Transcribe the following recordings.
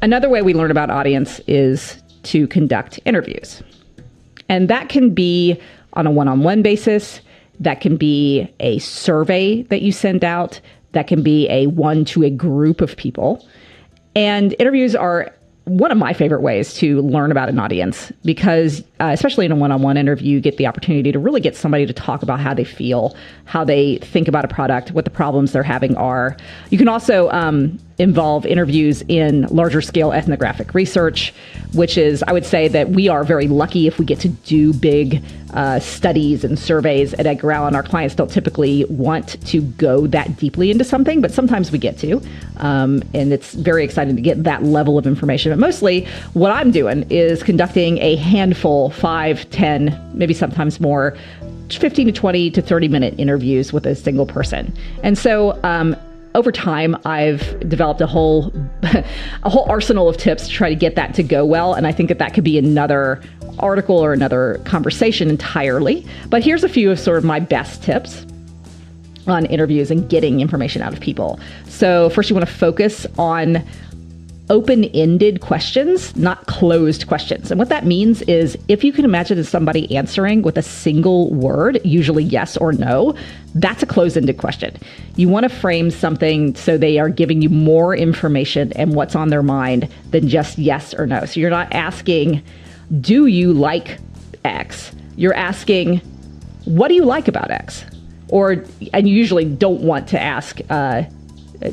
Another way we learn about audience is to conduct interviews. And that can be on a one-on-one basis. That can be a survey that you send out. That can be a one to a group of people. And interviews are one of my favorite ways to learn about an audience because especially in a one-on-one interview, you get the opportunity to really get somebody to talk about how they feel, how they think about a product, what the problems they're having are. You can also involve interviews in larger scale ethnographic research, which is, I would say that we are very lucky if we get to do big studies and surveys at Edgar Allan. Our clients don't typically want to go that deeply into something, but sometimes we get to. And it's very exciting to get that level of information. But mostly what I'm doing is conducting a handful, 5, 10, maybe sometimes more, 15 to 20 to 30-minute interviews with a single person. And so over time, I've developed a whole arsenal of tips to try to get that to go well. And I think that could be another article or another conversation entirely. But here's a few of sort of my best tips on interviews and getting information out of people. So first, you want to focus on open-ended questions, not closed questions. And what that means is if you can imagine somebody answering with a single word, usually yes or no, that's a closed-ended question. You want to frame something so they are giving you more information and what's on their mind than just yes or no. So you're not asking, do you like X? You're asking, what do you like about X? And you usually don't want to ask,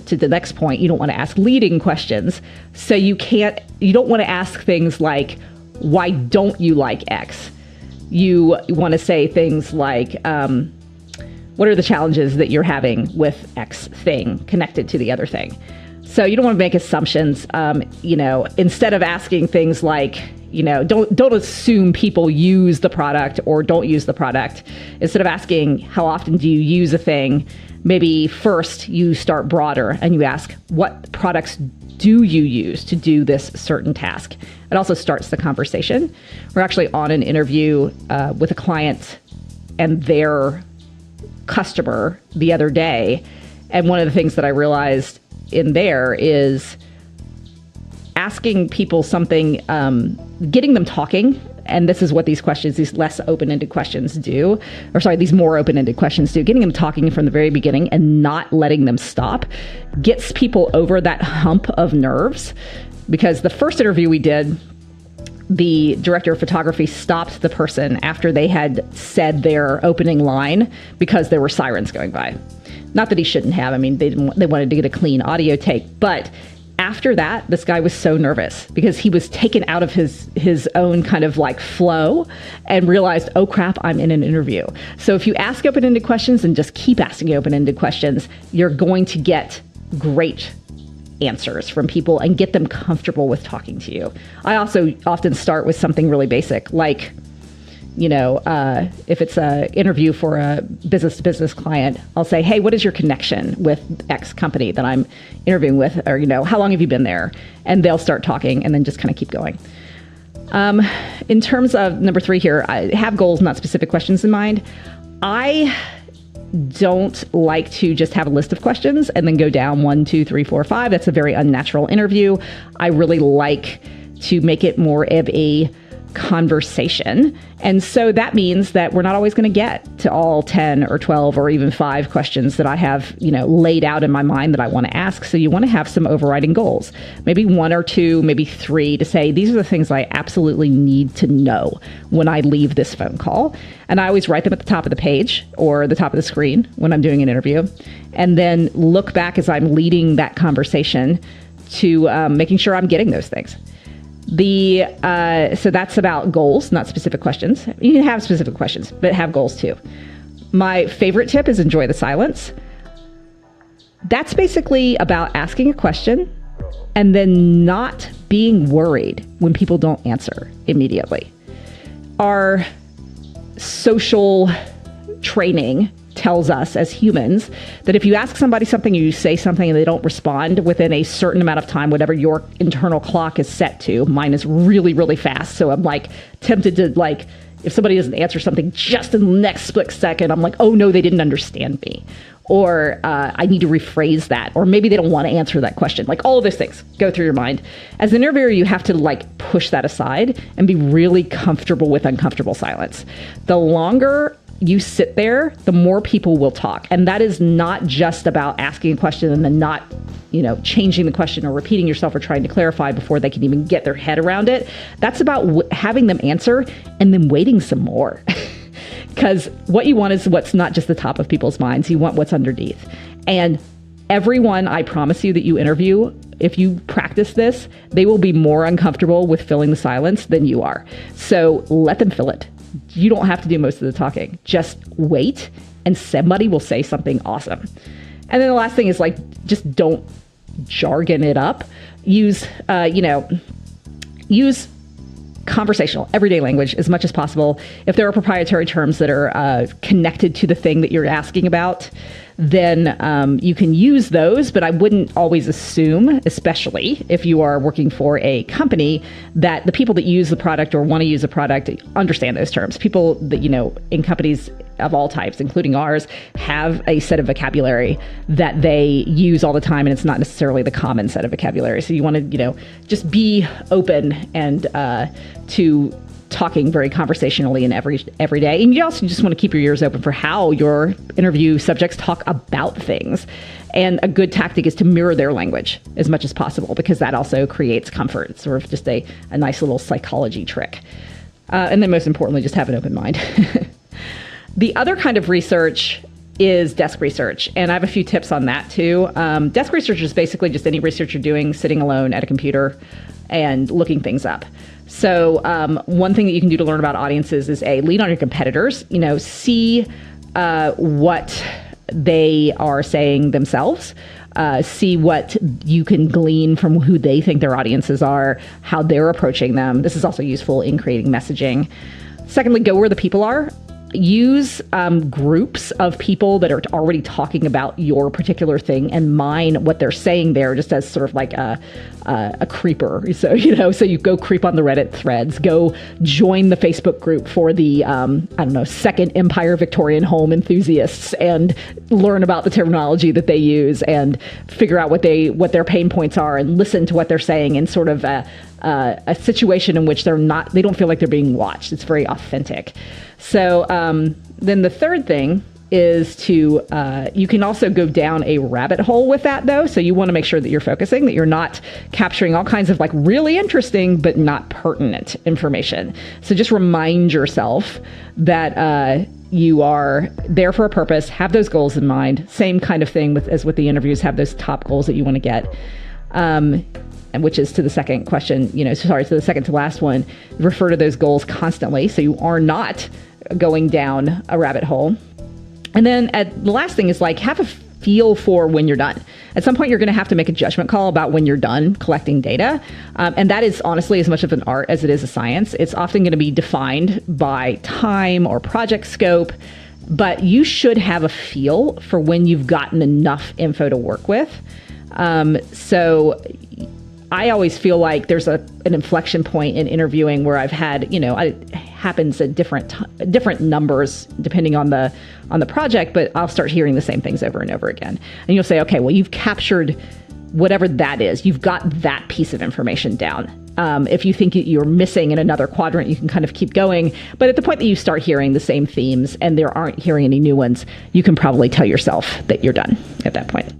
to the next point, you don't want to ask leading questions. So you don't want to ask things like, why don't you like X? You want to say things like, what are the challenges that you're having with X thing connected to the other thing? So you don't want to make assumptions. Instead of asking things like, don't assume people use the product or don't use the product. Instead of asking, how often do you use a thing? Maybe first you start broader and you ask, what products do you use to do this certain task? It also starts the conversation. We're actually on an interview with a client and their customer the other day. And one of the things that I realized in there is asking people something, getting them talking. And this is what these less open-ended questions do, these more open-ended questions do. Getting them talking from the very beginning and not letting them stop gets people over that hump of nerves. Because the first interview we did, the director of photography stopped the person after they had said their opening line because there were sirens going by. Not that he shouldn't have. I mean, they wanted to get a clean audio take, but after that, this guy was so nervous because he was taken out of his own kind of like flow and realized, oh crap, I'm in an interview. So if you ask open-ended questions and just keep asking open-ended questions, you're going to get great answers from people and get them comfortable with talking to you. I also often start with something really basic, like, if it's an interview for a business-to-business client, I'll say, hey, what is your connection with X company that I'm interviewing with? Or, how long have you been there? And they'll start talking and then just kind of keep going. In terms of number 3 here, I have goals, not specific questions in mind. I don't like to just have a list of questions and then go down 1, 2, 3, 4, 5. That's a very unnatural interview. I really like to make it more of a conversation. And so that means that we're not always going to get to all 10 or 12 or even 5 questions that I have, laid out in my mind that I want to ask. So you want to have some overriding goals, maybe 1 or 2, maybe 3 to say, these are the things I absolutely need to know when I leave this phone call. And I always write them at the top of the page or the top of the screen when I'm doing an interview. And then look back as I'm leading that conversation to making sure I'm getting those things. So that's about goals, not specific questions. You can have specific questions, but have goals too. My favorite tip is enjoy the silence. That's basically about asking a question and then not being worried when people don't answer immediately. Our social training tells us as humans that if you ask somebody something, you say something and they don't respond within a certain amount of time, whatever your internal clock is set to, mine is really, really fast. So I'm like tempted to if somebody doesn't answer something just in the next split second, I'm like, oh no, they didn't understand me. Or I need to rephrase that. Or maybe they don't want to answer that question. Like all of those things go through your mind. As an interviewer, you have to like push that aside and be really comfortable with uncomfortable silence. The longer you sit there, the more people will talk. And that is not just about asking a question and then not, changing the question or repeating yourself or trying to clarify before they can even get their head around it. That's about having them answer and then waiting some more. Because what you want is what's not just the top of people's minds. You want what's underneath. And everyone, I promise you, that you interview, if you practice this, they will be more uncomfortable with filling the silence than you are. So let them fill it. You don't have to do most of the talking. Just wait and somebody will say something awesome. And then the last thing is like, just don't jargon it up. Use conversational, everyday language as much as possible. If there are proprietary terms that are connected to the thing that you're asking about, then you can use those, but I wouldn't always assume, especially if you are working for a company, that the people that use the product or want to use a product understand those terms. People that, in companies of all types, including ours, have a set of vocabulary that they use all the time, and it's not necessarily the common set of vocabulary. So you want to, just be open and to talking very conversationally and every day. And you also just want to keep your ears open for how your interview subjects talk about things. And a good tactic is to mirror their language as much as possible, because that also creates comfort. It's sort of just a nice little psychology trick. And then most importantly, just have an open mind. The other kind of research is desk research. And I have a few tips on that too. Desk research is basically just any research you're doing sitting alone at a computer and looking things up. So one thing that you can do to learn about audiences is lean on your competitors, see what they are saying themselves, see what you can glean from who they think their audiences are, how they're approaching them. This is also useful in creating messaging. Secondly, go where the people are. Use groups of people that are already talking about your particular thing and mine what they're saying there, just as sort of like a creeper. So, so you go creep on the Reddit threads, go join the Facebook group for the, Second Empire Victorian home enthusiasts, and learn about the terminology that they use and figure out what their pain points are and listen to what they're saying in sort of a situation in which they don't feel like they're being watched. It's very authentic. So then the third thing is to, you can also go down a rabbit hole with that though. So you want to make sure that you're focusing, that you're not capturing all kinds of like really interesting, but not pertinent information. So just remind yourself that, you are there for a purpose, have those goals in mind. Same kind of thing as with the interviews, have those top goals that you want to get. And which is to the second question, to the second to last one, refer to those goals constantly so you are not going down a rabbit hole. And then the last thing is like have a feel for when you're done. At some point, you're going to have to make a judgment call about when you're done collecting data. And that is honestly as much of an art as it is a science. It's often going to be defined by time or project scope, but you should have a feel for when you've gotten enough info to work with. So I always feel like there's an inflection point in interviewing where I've had, it happens at different numbers depending on the project, but I'll start hearing the same things over and over again. And you'll say, okay, well, you've captured whatever that is. You've got that piece of information down. If you think you're missing in another quadrant, you can kind of keep going. But at the point that you start hearing the same themes and there aren't hearing any new ones, you can probably tell yourself that you're done at that point.